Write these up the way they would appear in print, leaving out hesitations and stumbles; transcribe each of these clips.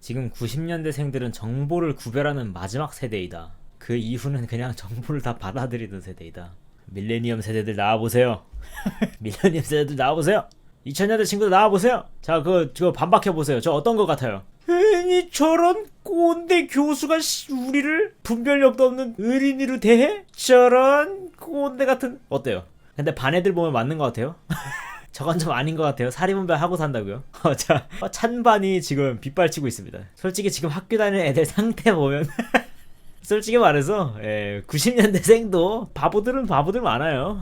지금 90년대생들은 정보를 구별하는 마지막 세대이다. 그 이후는 그냥 정보를 다 받아들이던 세대이다. 밀레니엄 세대들 나와보세요. 밀레니엄 세대들 나와보세요. 2000년대 친구들 나와보세요. 자, 저 반박해보세요. 저 어떤 것 같아요? 아니, 저런 꼰대 교수가 우리를 분별력도 없는 어린이로 대해? 저런 꼰대 같은. 어때요? 근데 반 애들 보면 맞는 것 같아요? 저건 좀 아닌 것 같아요. 사리분별 하고 산다고요? 자, 찬반이 지금 빗발치고 있습니다. 솔직히 지금 학교 다니는 애들 상태 보면 솔직히 말해서 90년대생도 바보들은 바보들 많아요.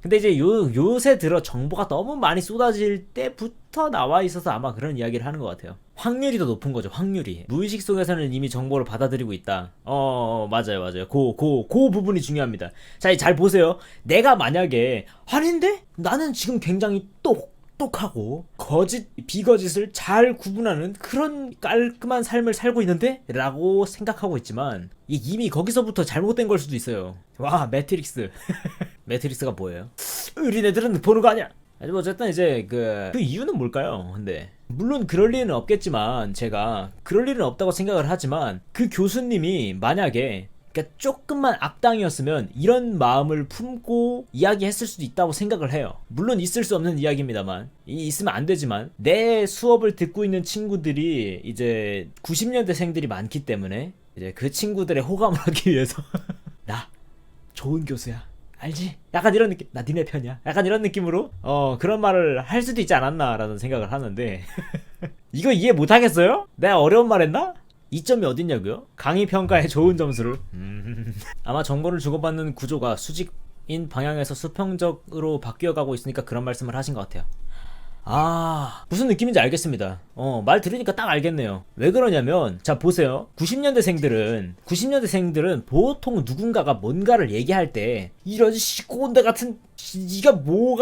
근데 이제 요새 들어 정보가 너무 많이 쏟아질 때부터 나와 있어서 아마 그런 이야기를 하는 것 같아요. 확률이 더 높은 거죠. 확률이. 무의식 속에서는 이미 정보를 받아들이고 있다. 맞아요. 그 부분이 중요합니다. 자, 잘 보세요. 내가 만약에 아닌데? 나는 지금 굉장히 똑똑하고 거짓, 비거짓을 잘 구분하는 그런 깔끔한 삶을 살고 있는데? 라고 생각하고 있지만 이미 거기서부터 잘못된 걸 수도 있어요. 와, 매트릭스. 매트릭스가 뭐예요? 어린애들은 보는 거 아니야? 뭐 어쨌든 이제 그 이유는 뭘까요? 근데 물론 그럴 리는 없겠지만, 제가 그럴 일은 없다고 생각을 하지만 그 교수님이 만약에 그러니까 조금만 악당이었으면 이런 마음을 품고 이야기했을 수도 있다고 생각을 해요. 물론 있을 수 없는 이야기입니다만, 있으면 안 되지만, 내 수업을 듣고 있는 친구들이 이제 90년대생들이 많기 때문에 이제 그 친구들의 호감을 하기 위해서 나 좋은 교수야, 알지? 약간 이런 느낌. 나 니네 편이야. 약간 이런 느낌으로 그런 말을 할 수도 있지 않았나라는 생각을 하는데 이거 이해 못하겠어요? 내가 어려운 말 했나? 이점이 어딨냐고요? 강의 평가에 좋은 점수를. 아마 정보를 주고받는 구조가 수직인 방향에서 수평적으로 바뀌어가고 있으니까 그런 말씀을 하신 것 같아요. 무슨 느낌인지 알겠습니다. 말 들으니까 딱 알겠네요. 왜 그러냐면, 자, 보세요. 90년대생들은 보통 누군가가 뭔가를 얘기할 때, 이런 꼰대 같은, 니가 뭐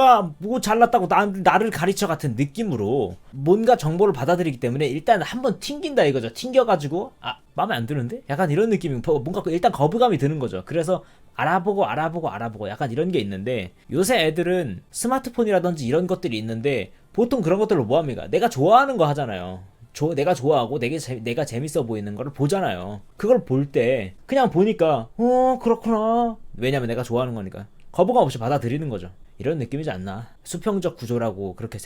잘났다고 나를 가르쳐 같은 느낌으로 뭔가 정보를 받아들이기 때문에 일단 한번 튕긴다 이거죠. 튕겨가지고, 마음에 안 드는데? 약간 이런 느낌이, 뭔가 일단 거부감이 드는 거죠. 그래서 알아보고 약간 이런 게 있는데, 요새 애들은 스마트폰이라든지 이런 것들이 있는데, 보통 그런 것들로 뭐합니까? 내가 좋아하는 거 하잖아요. 내가 좋아하고 내가 재밌어 보이는 거를 보잖아요. 그걸 볼 때 그냥 보니까 그렇구나. 왜냐면 내가 좋아하는 거니까. 거부감 없이 받아들이는 거죠. 이런 느낌이지 않나. 수평적 구조라고 그렇게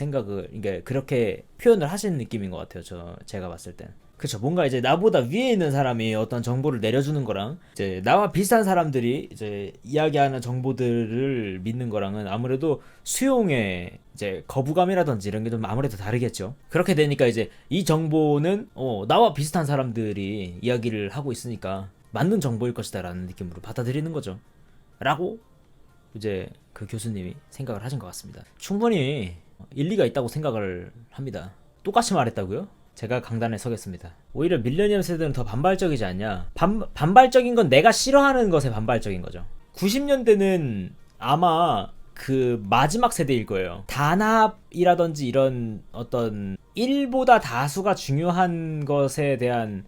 그렇게 표현을 하시는 느낌인 것 같아요. 제가 봤을 땐. 그쵸. 뭔가 이제 나보다 위에 있는 사람이 어떤 정보를 내려주는 거랑 이제 나와 비슷한 사람들이 이제 이야기하는 정보들을 믿는 거랑은 아무래도 수용의 이제 거부감이라든지 이런 게 좀 아무래도 다르겠죠. 그렇게 되니까 이제 이 정보는 나와 비슷한 사람들이 이야기를 하고 있으니까 맞는 정보일 것이다 라는 느낌으로 받아들이는 거죠. 라고 이제 그 교수님이 생각을 하신 것 같습니다. 충분히 일리가 있다고 생각을 합니다. 똑같이 말했다고요? 제가 강단에 서겠습니다. 오히려 밀레니엄 세대는 더 반발적이지 않냐? 반발적인 건 내가 싫어하는 것에 반발적인 거죠. 90년대는 아마 그 마지막 세대일 거예요. 단합이라든지 이런 어떤 일보다 다수가 중요한 것에 대한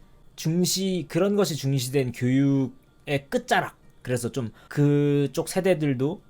그런 것이 중시된 교육의 끝자락. 그래서 좀 그쪽 세대들도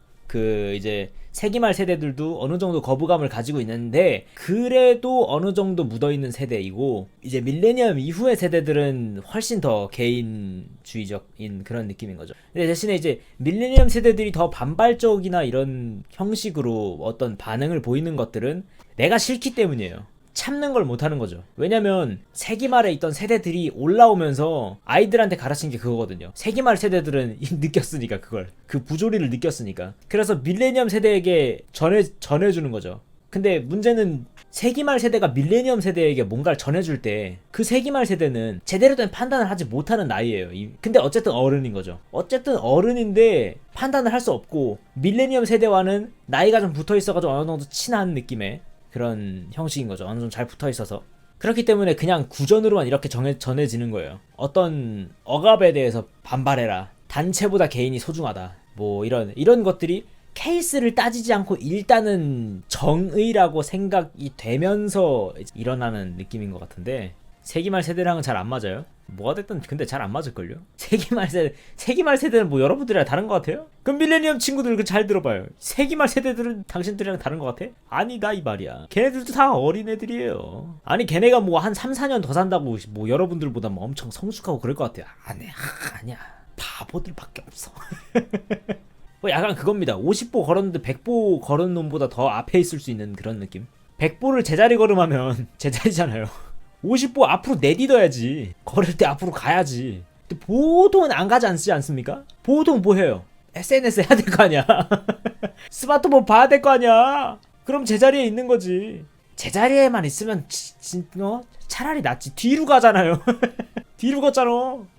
이제 세기말 세대들도 어느 정도 거부감을 가지고 있는데, 그래도 어느 정도 묻어있는 세대이고, 이제 밀레니엄 이후의 세대들은 훨씬 더 개인주의적인 그런 느낌인 거죠. 근데 대신에 이제 밀레니엄 세대들이 더 반발적이나 이런 형식으로 어떤 반응을 보이는 것들은 내가 싫기 때문이에요. 참는 걸 못하는 거죠. 왜냐면 세기말에 있던 세대들이 올라오면서 아이들한테 가르친 게 그거거든요. 세기말 세대들은 느꼈으니까, 그 부조리를 느꼈으니까. 그래서 밀레니엄 세대에게 전해주는 거죠. 근데 문제는 세기말 세대가 밀레니엄 세대에게 뭔가를 전해줄 때 그 세기말 세대는 제대로 된 판단을 하지 못하는 나이예요. 근데 어쨌든 어른인 거죠. 어쨌든 어른인데 판단을 할 수 없고, 밀레니엄 세대와는 나이가 좀 붙어있어가지고 어느 정도 친한 느낌의 그런 형식인 거죠. 어느 정도 잘 붙어 있어서. 그렇기 때문에 그냥 구전으로만 이렇게 전해지는 거예요. 어떤 억압에 대해서 반발해라. 단체보다 개인이 소중하다. 뭐 이런 것들이 케이스를 따지지 않고 일단은 정의라고 생각이 되면서 일어나는 느낌인 것 같은데, 세기말 세대랑은 잘 안 맞아요. 뭐가 됐든 근데 잘 안 맞을걸요? 세기말 세대는 뭐 여러분들이랑 다른 것 같아요? 그럼 밀레니엄 친구들 그 잘 들어봐요. 세기말 세대들은 당신들이랑 다른 것 같아? 아니다 이 말이야. 걔네들도 다 어린애들이에요. 아니 걔네가 뭐 한 3, 4년 더 산다고 뭐 여러분들보다 뭐 엄청 성숙하고 그럴 것 같아요. 아니야. 바보들밖에 없어. 뭐 약간 그겁니다. 50보 걸었는데 100보 걸은 놈보다 더 앞에 있을 수 있는 그런 느낌. 100보를 제자리 걸음하면 제자리잖아요. 50보 앞으로 내딛어야지. 걸을 때 앞으로 가야지. 근데 보통은 안 가지 않습니까? 보통 뭐 해요? SNS 해야 될 거 아니야. 스마트폰 봐야 될 거 아니야. 그럼 제자리에 있는 거지. 제자리에만 있으면 차라리 낫지. 뒤로 가잖아요. 뒤로 걷잖아.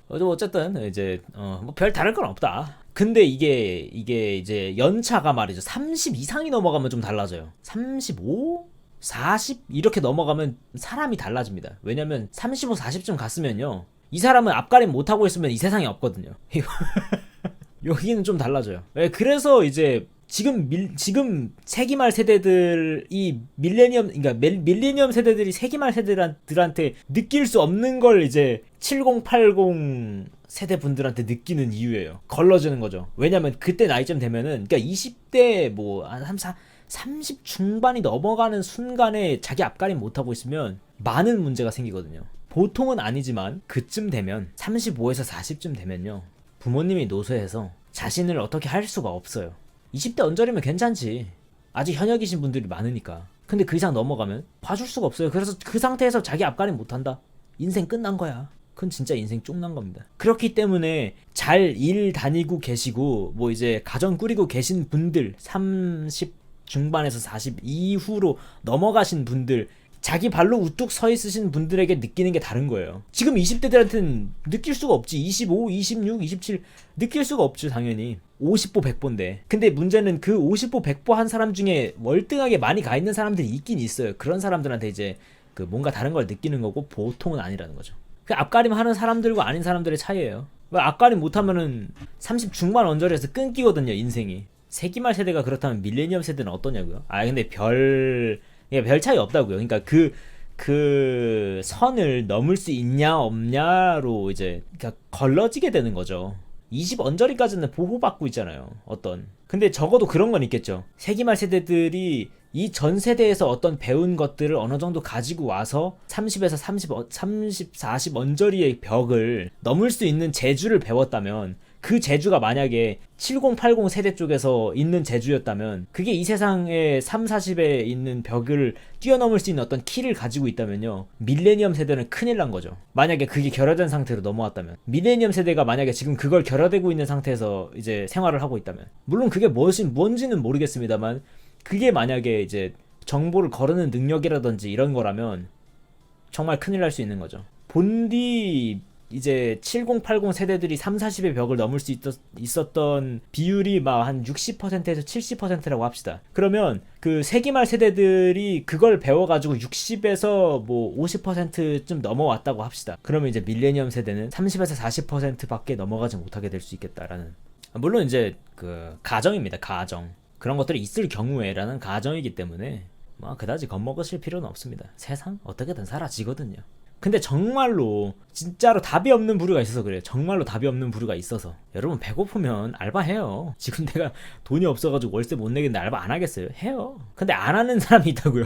어쨌든 이제 뭐 별 다를 건 없다. 근데 이게 이제 연차가 말이죠. 30 이상이 넘어가면 좀 달라져요. 35? 40? 이렇게 넘어가면 사람이 달라집니다. 왜냐면 35, 40쯤 갔으면요. 이 사람은 앞가림 못하고 있으면 이 세상에 없거든요. 여기는 좀 달라져요. 그래서 이제 지금 세기말 세대들이 밀레니엄 세대들이 세기말 세대들한테 느낄 수 없는 걸 이제 70, 80 세대 분들한테 느끼는 이유예요. 걸러지는 거죠. 왜냐면 그때 나이쯤 되면은 그러니까 20대 뭐 한 30 중반이 넘어가는 순간에 자기 앞가림 못하고 있으면 많은 문제가 생기거든요. 보통은 아니지만 그쯤 되면 35에서 40쯤 되면요. 부모님이 노쇠해서 자신을 어떻게 할 수가 없어요. 20대 언저리면 괜찮지. 아직 현역이신 분들이 많으니까. 근데 그 이상 넘어가면 봐줄 수가 없어요. 그래서 그 상태에서 자기 앞가림 못한다. 인생 끝난 거야. 그건 진짜 인생 쪽난 겁니다. 그렇기 때문에 잘 일 다니고 계시고 뭐 이제 가정 꾸리고 계신 분들 30 중반에서 40 이후로 넘어가신 분들 자기 발로 우뚝 서 있으신 분들에게 느끼는 게 다른 거예요. 지금 20대들한테는 느낄 수가 없지. 25, 26, 27 느낄 수가 없죠 당연히. 50보 100보인데 근데 문제는 그 50보 100보 한 사람 중에 월등하게 많이 가 있는 사람들이 있긴 있어요. 그런 사람들한테 이제 그 뭔가 다른 걸 느끼는 거고 보통은 아니라는 거죠. 그 앞가림 하는 사람들과 아닌 사람들의 차이예요. 앞가림 못하면은 30 중반 언저리에서 끊기거든요 인생이. 세기말 세대가 그렇다면 밀레니엄 세대는 어떠냐고요? 근데 별 차이 없다고요. 그러니까 그 선을 넘을 수 있냐 없냐로 이제 그러니까 걸러지게 되는 거죠. 20 언저리까지는 보호받고 있잖아요. 근데 적어도 그런 건 있겠죠. 세기말 세대들이 이 전 세대에서 어떤 배운 것들을 어느 정도 가지고 와서 30에서 30, 40 언저리의 벽을 넘을 수 있는 재주를 배웠다면 그 재주가 만약에 70, 80 세대 쪽에서 있는 재주였다면 그게 이 세상에 3, 40에 있는 벽을 뛰어넘을 수 있는 어떤 키를 가지고 있다면요. 밀레니엄 세대는 큰일 난 거죠. 만약에 그게 결여된 상태로 넘어왔다면. 밀레니엄 세대가 만약에 지금 그걸 결여되고 있는 상태에서 이제 생활을 하고 있다면. 물론 그게 뭔지는 모르겠습니다만 그게 만약에 이제 정보를 거르는 능력이라든지 이런 거라면 정말 큰일 날 수 있는 거죠. 본디 이제 70, 80 세대들이 3, 40의 벽을 넘을 수 있었던 비율이 막 한 60%에서 70%라고 합시다. 그러면 그 세기말 세대들이 그걸 배워가지고 60에서 뭐 50%쯤 넘어왔다고 합시다. 그러면 이제 밀레니엄 세대는 30에서 40%밖에 넘어가지 못하게 될 수 있겠다라는. 물론 이제 그 가정입니다. 가정. 그런 것들이 있을 경우에라는 가정이기 때문에 뭐 그다지 겁먹으실 필요는 없습니다. 세상 어떻게든 사라지거든요. 근데 정말로 진짜로 답이 없는 부류가 있어서 그래요. 정말로 답이 없는 부류가 있어서. 여러분 배고프면 알바해요. 지금 내가 돈이 없어가지고 월세 못 내겠는데 알바 안 하겠어요? 해요. 근데 안 하는 사람이 있다고요.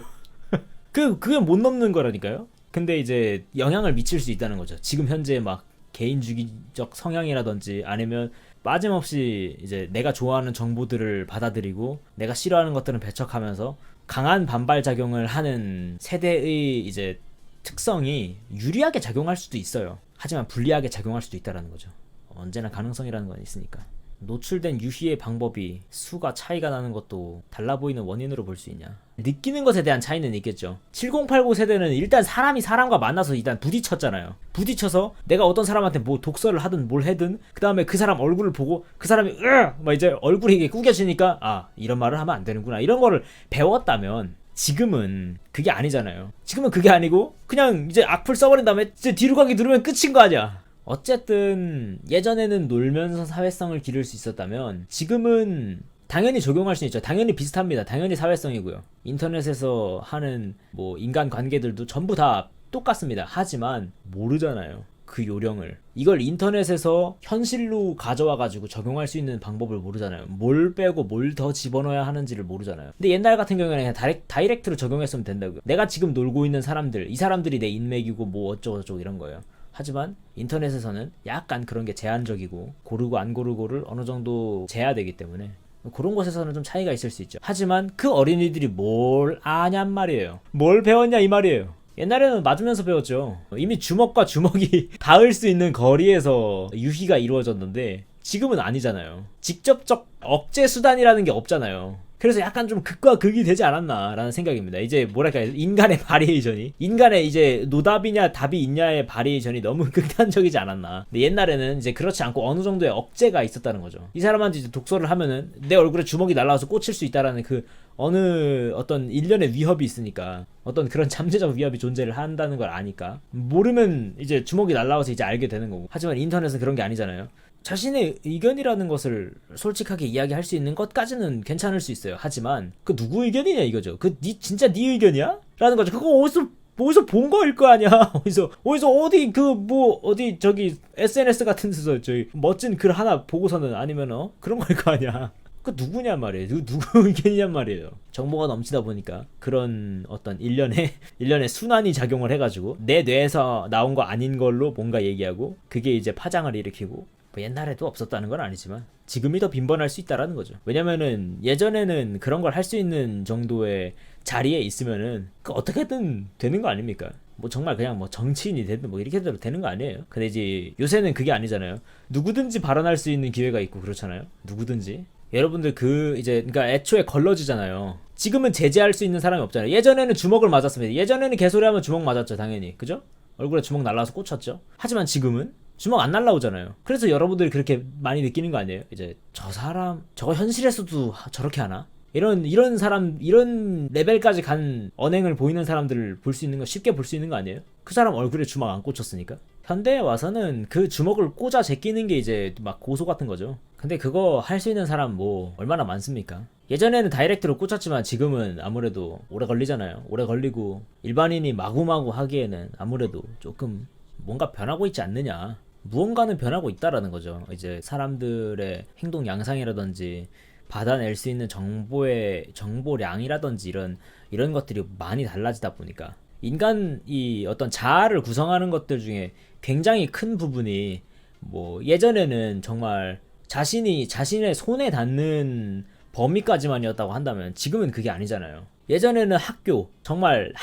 그게 못 넘는 거라니까요. 근데 이제 영향을 미칠 수 있다는 거죠. 지금 현재 막 개인주의적 성향이라든지 아니면 빠짐없이 이제 내가 좋아하는 정보들을 받아들이고 내가 싫어하는 것들은 배척하면서 강한 반발작용을 하는 세대의 이제 특성이 유리하게 작용할 수도 있어요. 하지만 불리하게 작용할 수도 있다는 거죠. 언제나 가능성이라는 건 있으니까. 노출된 유희의 방법이 수가 차이가 나는 것도 달라 보이는 원인으로 볼 수 있냐. 느끼는 것에 대한 차이는 있겠죠. 7089 세대는 일단 사람이 사람과 만나서 일단 부딪혔잖아요. 부딪혀서 내가 어떤 사람한테 뭐 독서를 하든 뭘 하든 그 다음에 그 사람 얼굴을 보고 그 사람이 막 이제 얼굴이 구겨지니까 이런 말을 하면 안 되는구나 이런 거를 배웠다면 지금은 그게 아니잖아요. 지금은 그게 아니고 그냥 이제 악플 써버린 다음에 이제 뒤로 가기 누르면 끝인 거 아니야. 어쨌든 예전에는 놀면서 사회성을 기를 수 있었다면 지금은 당연히 적용할 수 있죠. 당연히 비슷합니다. 당연히 사회성이고요. 인터넷에서 하는 뭐 인간 관계들도 전부 다 똑같습니다. 하지만 모르잖아요. 그 요령을. 이걸 인터넷에서 현실로 가져와가지고 적용할 수 있는 방법을 모르잖아요. 뭘 빼고 뭘 더 집어넣어야 하는지를 모르잖아요. 근데 옛날 같은 경우에는 그냥 다이렉트로 적용했으면 된다고요. 내가 지금 놀고 있는 사람들, 이 사람들이 내 인맥이고 뭐 어쩌고저쩌고 이런 거예요. 하지만 인터넷에서는 약간 그런 게 제한적이고 고르고 안 고르고를 어느 정도 제한되기 때문에 그런 곳에서는 좀 차이가 있을 수 있죠. 하지만 그 어린이들이 뭘 아냔 말이에요. 뭘 배웠냐 이 말이에요. 옛날에는 맞으면서 배웠죠. 이미 주먹과 주먹이 닿을 수 있는 거리에서 유희가 이루어졌는데 지금은 아니잖아요. 직접적 억제 수단이라는 게 없잖아요. 그래서 약간 좀 극과 극이 되지 않았나라는 생각입니다. 이제 뭐랄까, 인간의 바리에이션이, 인간의 이제 노답이냐 답이 있냐의 바리에이션이 너무 극단적이지 않았나. 근데 옛날에는 이제 그렇지 않고 어느 정도의 억제가 있었다는 거죠. 이 사람한테 이제 독서를 하면은 내 얼굴에 주먹이 날라와서 꽂힐 수 있다라는 그 어느 어떤 일련의 위협이 있으니까, 어떤 그런 잠재적 위협이 존재를 한다는 걸 아니까 모르면 이제 주먹이 날라와서 이제 알게 되는 거고. 하지만 인터넷은 그런 게 아니잖아요. 자신의 의견이라는 것을 솔직하게 이야기할 수 있는 것까지는 괜찮을 수 있어요. 하지만 그 누구 의견이냐 이거죠. 진짜 네 의견이야? 라는 거죠. 그거 어디서 본 거일 거 아니야. 어디서 어디 어디 저기 SNS 같은 데서 저기 멋진 글 하나 보고서는, 아니면 그런 거일 거 아니야. 그 누구냐 말이에요. 누구 의견이냐 말이에요. 정보가 넘치다 보니까 그런 어떤 일련의 순환이 작용을 해가지고 내 뇌에서 나온 거 아닌 걸로 뭔가 얘기하고, 그게 이제 파장을 일으키고, 뭐 옛날에도 없었다는 건 아니지만 지금이 더 빈번할 수 있다라는 거죠. 왜냐면은 예전에는 그런 걸 할 수 있는 정도의 자리에 있으면은 그 어떻게든 되는 거 아닙니까? 뭐 정말 그냥 뭐 정치인이 되든 뭐 이렇게 돼도 되는 거 아니에요. 근데 이제 요새는 그게 아니잖아요. 누구든지 발언할 수 있는 기회가 있고 그렇잖아요. 누구든지. 여러분들 그러니까 애초에 걸러지잖아요. 지금은 제재할 수 있는 사람이 없잖아요. 예전에는 주먹을 맞았습니다. 예전에는 개소리하면 주먹 맞았죠, 당연히. 그죠? 얼굴에 주먹 날라와서 꽂혔죠. 하지만 지금은 주먹 안 날라오잖아요. 그래서 여러분들이 그렇게 많이 느끼는 거 아니에요? 이제 저 사람 저거 현실에서도 저렇게 하나? 이런 사람, 이런 레벨까지 간 언행을 보이는 사람들을 볼 수 있는 거, 쉽게 볼 수 있는 거 아니에요? 그 사람 얼굴에 주먹 안 꽂혔으니까. 현대에 와서는 그 주먹을 꽂아 제끼는 게 이제 막 고소 같은 거죠. 근데 그거 할 수 있는 사람 뭐 얼마나 많습니까? 예전에는 다이렉트로 꽂혔지만 지금은 아무래도 오래 걸리잖아요. 오래 걸리고 일반인이 마구마구 하기에는 아무래도 조금 뭔가 변하고 있지 않느냐. 무언가는 변하고 있다라는 거죠. 이제 사람들의 행동 양상이라든지 받아낼 수 있는 정보량이라든지 이런 것들이 많이 달라지다 보니까 인간이 어떤 자아를 구성하는 것들 중에 굉장히 큰 부분이, 뭐 예전에는 정말 자신의 손에 닿는 범위까지만이었다고 한다면 지금은 그게 아니잖아요. 예전에는 학교, 정말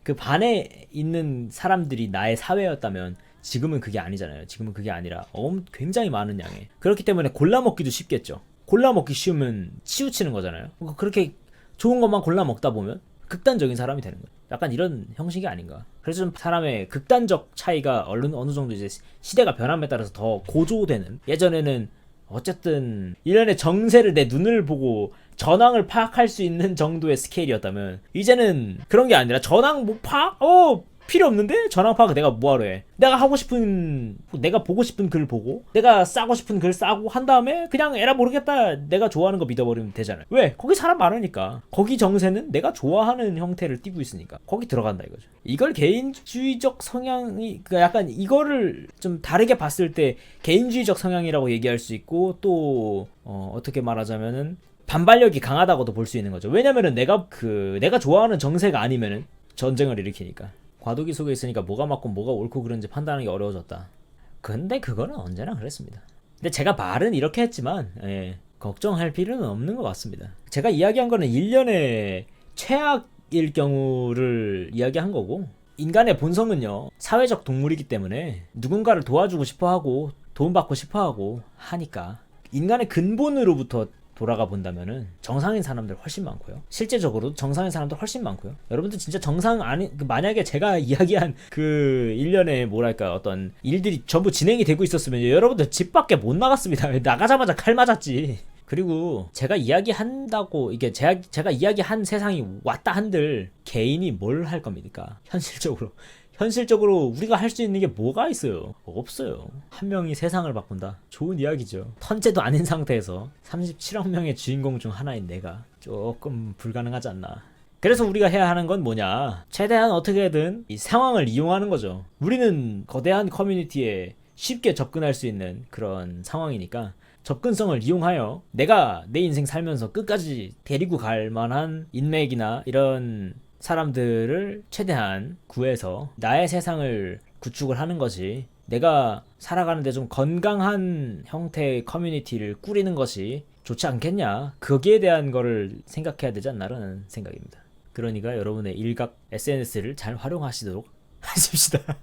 그 반에 있는 사람들이 나의 사회였다면 지금은 그게 아니잖아요. 지금은 그게 아니라 굉장히 많은 양의. 그렇기 때문에 골라먹기도 쉽겠죠. 골라먹기 쉬우면 치우치는 거잖아요. 그렇게 좋은 것만 골라먹다 보면 극단적인 사람이 되는 거예요. 약간 이런 형식이 아닌가. 그래서 좀 사람의 극단적 차이가 어느 정도 이제 시대가 변함에 따라서 더 고조되는. 예전에는 어쨌든 일련의 정세를 내 눈을 보고 전황을 파악할 수 있는 정도의 스케일이었다면, 이제는 그런 게 아니라 전황 뭐 필요 없는데? 전황 파악 내가 뭐하러 해? 내가 보고 싶은 글 보고, 내가 싸고 싶은 글 싸고 한 다음에 그냥 에라 모르겠다, 내가 좋아하는 거 믿어버리면 되잖아요. 왜? 거기 사람 많으니까. 거기 정세는 내가 좋아하는 형태를 띠고 있으니까 거기 들어간다 이거죠. 이걸 개인주의적 성향이, 그러니까 약간 이거를 좀 다르게 봤을 때 개인주의적 성향이라고 얘기할 수 있고, 또 어떻게 말하자면은 반발력이 강하다고도 볼 수 있는 거죠. 왜냐면은 내가 좋아하는 정세가 아니면은 전쟁을 일으키니까. 과도기 속에 있으니까 뭐가 맞고 뭐가 옳고 그른지 판단하기 어려워졌다. 근데 그거는 언제나 그랬습니다. 근데 제가 말은 이렇게 했지만 걱정할 필요는 없는 것 같습니다. 제가 이야기한 거는 일련의 최악일 경우를 이야기한 거고, 인간의 본성은요 사회적 동물이기 때문에 누군가를 도와주고 싶어하고 도움받고 싶어하고 하니까, 인간의 근본으로부터 돌아가 본다면은 정상인 사람들 훨씬 많고요. 실제적으로 정상인 사람들 훨씬 많고요. 여러분들 진짜 정상 아니, 만약에 제가 이야기한 그 일련의 뭐랄까 어떤 일들이 전부 진행이 되고 있었으면 여러분들 집 밖에 못 나갔습니다. 나가자마자 칼 맞았지. 그리고 제가 이야기한다고 이게 제가 이야기한 세상이 왔다 한들 개인이 뭘 할 겁니까? 현실적으로 우리가 할 수 있는 게 뭐가 있어요? 없어요. 한 명이 세상을 바꾼다. 좋은 이야기죠. 턴제도 아닌 상태에서 37억 명의 주인공 중 하나인 내가 조금 불가능하지 않나. 그래서 우리가 해야 하는 건 뭐냐? 최대한 어떻게든 이 상황을 이용하는 거죠. 우리는 거대한 커뮤니티에 쉽게 접근할 수 있는 그런 상황이니까 접근성을 이용하여 내가 내 인생 살면서 끝까지 데리고 갈 만한 인맥이나 이런 사람들을 최대한 구해서 나의 세상을 구축을 하는 거지. 내가 살아가는데 좀 건강한 형태의 커뮤니티를 꾸리는 것이 좋지 않겠냐. 거기에 대한 거를 생각해야 되지 않나라는 생각입니다. 그러니까 여러분의 일각 SNS를 잘 활용하시도록 하십시다.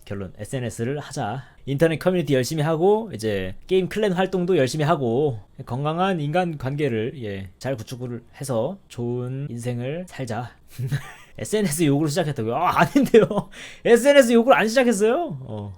결론, SNS를 하자. 인터넷 커뮤니티 열심히 하고 이제 게임 클랜 활동도 열심히 하고 건강한 인간 관계를 잘 구축을 해서 좋은 인생을 살자. SNS 욕으로 시작했다고요? 아닌데요. SNS 욕을 안 시작했어요.